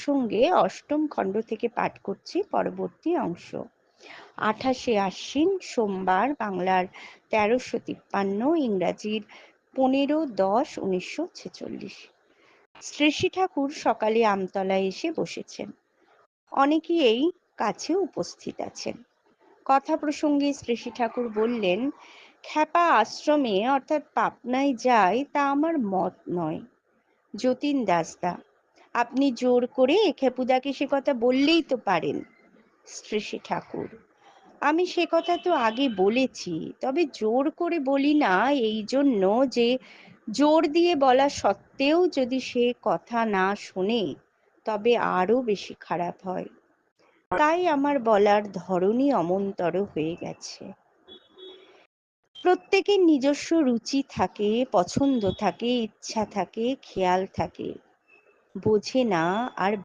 প্রসঙ্গে অষ্টম খণ্ড থেকে পাঠ করছি পরবর্তী অংশ। 28শে আশ্বিন সোমবার, বাংলার 1353, ইংরাজির 15/10/1946। শ্রীশ্রী ঠাকুর সকালে আমতলায় এসে বসেছেন। অনেকেই এই কাছে উপস্থিত আছেন। কথা প্রসঙ্গে শ্রীশ্রী ঠাকুর বললেন, খ্যাপা আশ্রমে অর্থাৎ পাবনায় যায় তা আমার মত নয়। যতীন দাসদা, আপনি জোর করে খেপুদাকে সে কথা বললেই তো পারেন। শ্রীশ্রী ঠাকুর, আমি সে কথা তো আগে বলেছি, তবে জোর করে বলি না এই জন্য যে জোর দিয়ে বলা সত্ত্বেও যদি সে কথা না শোনে তবে আরো বেশি খারাপ হয়। তাই আমার বলার ধরনই অমন্তর হয়ে গেছে। প্রত্যেকের নিজস্ব রুচি থাকে, পছন্দ থাকে, ইচ্ছা থাকে, খেয়াল থাকে, বোঝে না আর